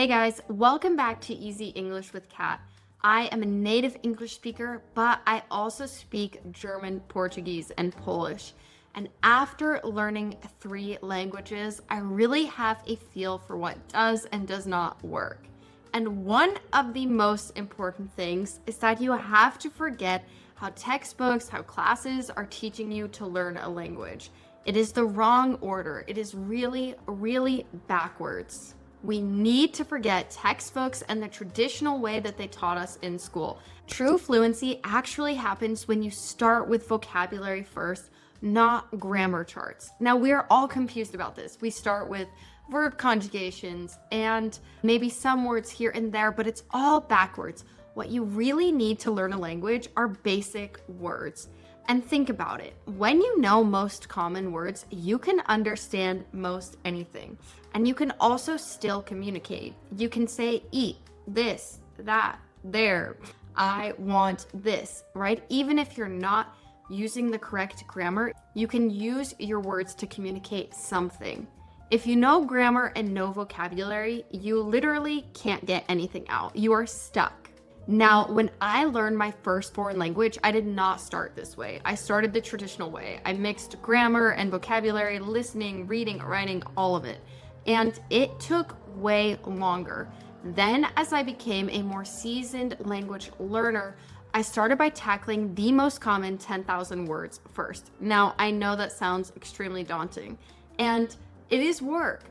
Hey guys, welcome back to Easy English with Kat. I am a native English speaker, but I also speak German, Portuguese, and Polish. And after learning 3 languages, I really have a feel for what does and does not work. And one of the most important things is that you have to forget how textbooks, how classes are teaching you to learn a language. It is the wrong order. It is really, really backwards. We need to forget textbooks and the traditional way that they taught us in school. True fluency actually happens when you start with vocabulary first, not grammar charts. Now, we are all confused about this. We start with verb conjugations and maybe some words here and there, but it's all backwards. What you really need to learn a language are basic words. And think about it. When you know most common words, you can understand most anything. And you can also still communicate. You can say eat, this, that, there, I want this, right? Even if you're not using the correct grammar, you can use your words to communicate something. If you know grammar and no vocabulary, you literally can't get anything out. You are stuck. Now, when I learned my first foreign language, I did not start this way. I started the traditional way. I mixed grammar and vocabulary, listening, reading, writing, all of it. And it took way longer. Then, as I became a more seasoned language learner, I started by tackling the most common 10,000 words first. Now, I know that sounds extremely daunting, and it is work,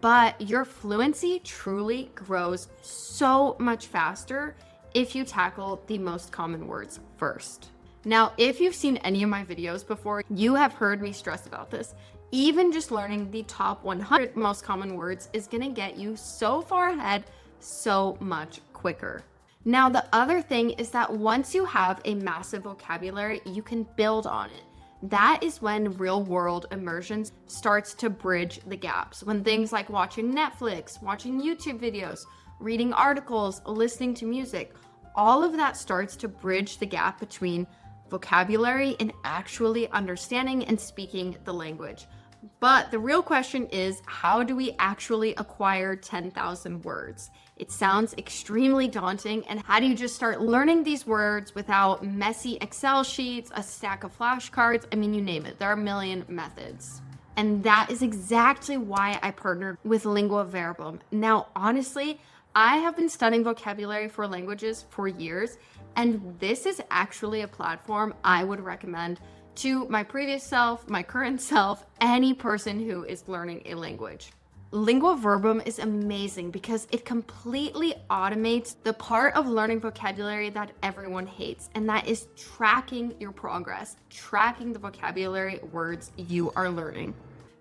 but your fluency truly grows so much faster if you tackle the most common words first. Now, if you've seen any of my videos before, you have heard me stress about this. Even just learning the top 100 most common words is gonna get you so far ahead so much quicker. Now, the other thing is that once you have a massive vocabulary, you can build on it. That is when real world immersion starts to bridge the gaps. When things like watching Netflix, watching YouTube videos, reading articles, listening to music, all of that starts to bridge the gap between vocabulary and actually understanding and speaking the language. But the real question is, how do we actually acquire 10,000 words? It sounds extremely daunting, and how do you just start learning these words without messy Excel sheets, a stack of flashcards? I mean, you name it. There are a million methods. And that is exactly why I partnered with Lingua Verbum. Now, honestly, I have been studying vocabulary for languages for years, and this is actually a platform I would recommend to my previous self, my current self, any person who is learning a language. Lingua Verbum is amazing because it completely automates the part of learning vocabulary that everyone hates, and that is tracking your progress, tracking the vocabulary words you are learning.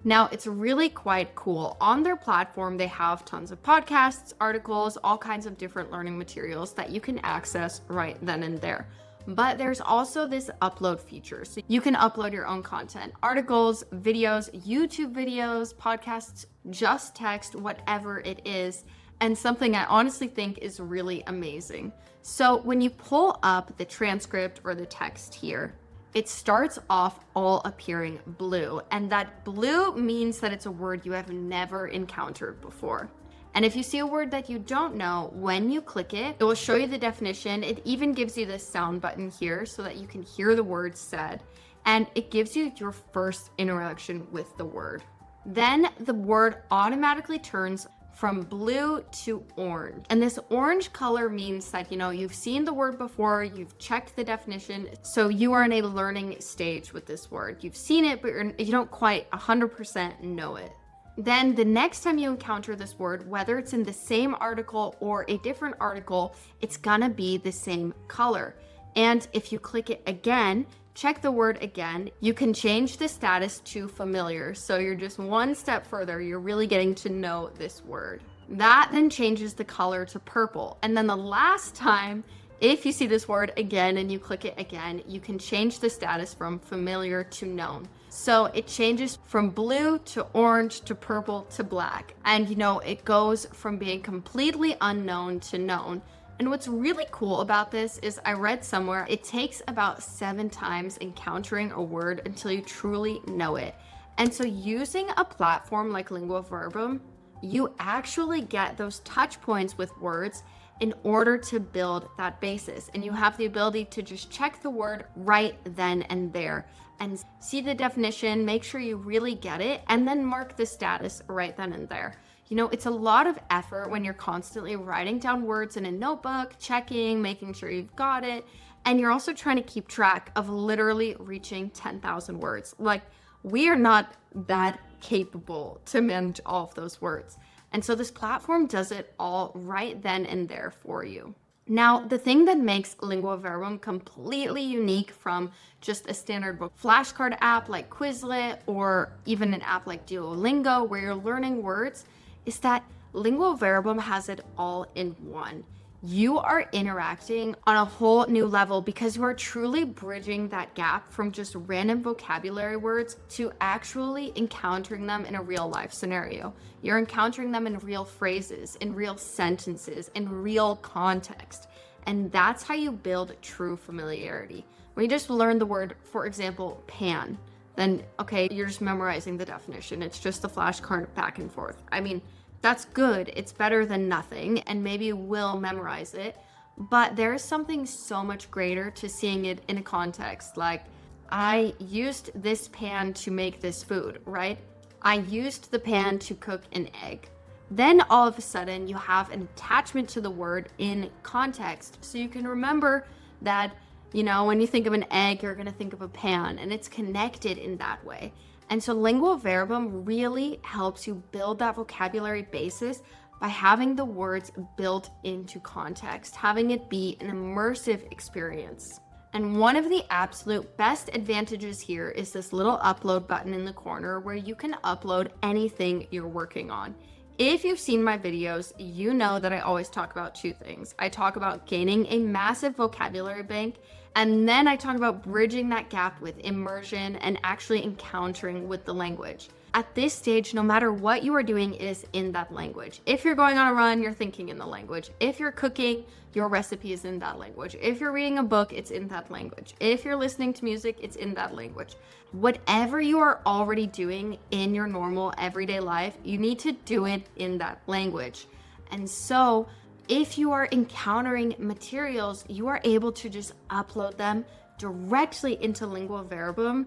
Now, it's really quite cool. On their platform, they have tons of podcasts, articles, all kinds of different learning materials that you can access right then and there. But there's also this upload feature. So you can upload your own content, articles, videos, YouTube videos, podcasts, just text, whatever it is. And something I honestly think is really amazing. So when you pull up the transcript or the text here, it starts off all appearing blue, and that blue means that it's a word you have never encountered before. And if you see a word that you don't know, when you click it, it will show you the definition. It even gives you this sound button here so that you can hear the word said, and it gives you your first interaction with the word. Then the word automatically turns from blue to orange. And this orange color means that, you've seen the word before, you've checked the definition, so you are in a learning stage with this word. You've seen it, but you don't quite 100% know it. Then the next time you encounter this word, whether it's in the same article or a different article, it's gonna be the same color. And if you click it again, check the word again, you can change the status to familiar. So you're just one step further, you're really getting to know this word. That then changes the color to purple. And then the last time, if you see this word again and you click it again, you can change the status from familiar to known. So it changes from blue to orange to purple to black. And it goes from being completely unknown to known. And what's really cool about this is I read somewhere it takes about 7 times encountering a word until you truly know it. And so using a platform like Lingua Verbum you actually get those touch points with words in order to build that basis. And you have the ability to just check the word right then and there and see the definition, make sure you really get it, and then mark the status right then and there. You know, it's a lot of effort when you're constantly writing down words in a notebook, checking, making sure you've got it. And you're also trying to keep track of literally reaching 10,000 words. Like, we are not that capable to manage all of those words. And so this platform does it all right then and there for you. Now, the thing that makes Lingua Verbum completely unique from just a standard book flashcard app like Quizlet or even an app like Duolingo where you're learning words is that Lingua Verbum has it all in one. You are interacting on a whole new level because you are truly bridging that gap from just random vocabulary words to actually encountering them in a real life scenario. You're encountering them in real phrases, in real sentences, in real context. And that's how you build true familiarity. When you just learn the word, for example, pan, then okay, you're just memorizing the definition. It's just a flashcard back and forth. I mean, that's good. It's better than nothing, and maybe you will memorize it. But there is something so much greater to seeing it in a context. Like, I used this pan to make this food, right? I used the pan to cook an egg. Then all of a sudden, you have an attachment to the word in context. So you can remember that, you know, when you think of an egg, you're going to think of a pan, and it's connected in that way. And so Lingua Verbum really helps you build that vocabulary basis by having the words built into context, having it be an immersive experience. And one of the absolute best advantages here is this little upload button in the corner where you can upload anything you're working on. If you've seen my videos, you know that I always talk about two things. I talk about gaining a massive vocabulary bank, and then I talk about bridging that gap with immersion and actually encountering with the language. At this stage, no matter what you are doing, it is in that language. If you're going on a run, you're thinking in the language. If you're cooking, your recipe is in that language. If you're reading a book, it's in that language. If you're listening to music, it's in that language. Whatever you are already doing in your normal everyday life, you need to do it in that language. And so if you are encountering materials, you are able to just upload them directly into Lingua Verbum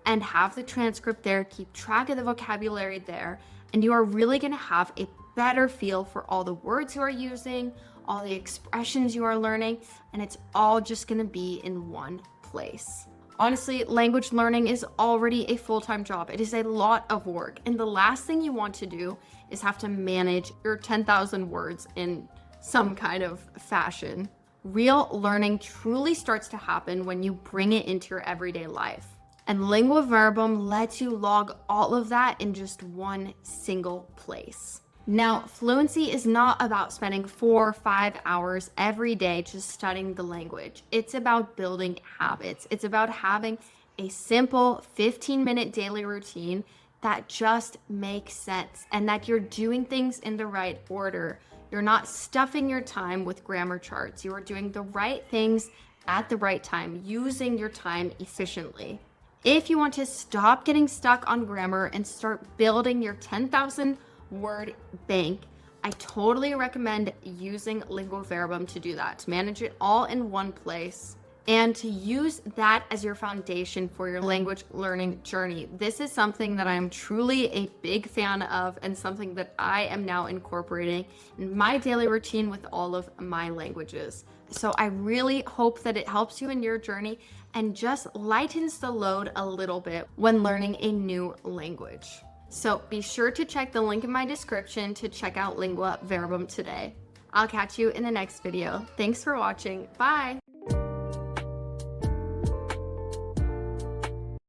and have the transcript there, keep track of the vocabulary there, and you are really going to have a better feel for all the words you are using, all the expressions you are learning, and it's all just going to be in one place. Honestly, language learning is already a full-time job. It is a lot of work, and the last thing you want to do is have to manage your 10,000 words in some kind of fashion. Real learning truly starts to happen when you bring it into your everyday life. And Lingua Verbum lets you log all of that in just one single place. Now, fluency is not about spending 4 or 5 hours every day just studying the language. It's about building habits. It's about having a simple 15-minute daily routine that just makes sense and that you're doing things in the right order. You're not stuffing your time with grammar charts. You are doing the right things at the right time, using your time efficiently. If you want to stop getting stuck on grammar and start building your 10,000 word bank, I totally recommend using Lingua Verbum to do that, to manage it all in one place and to use that as your foundation for your language learning journey. This is something that I'm truly a big fan of and something that I am now incorporating in my daily routine with all of my languages. So I really hope that it helps you in your journey and just lightens the load a little bit when learning a new language. So be sure to check the link in my description to check out Lingua Verbum today. I'll catch you in the next video. Thanks for watching. Bye.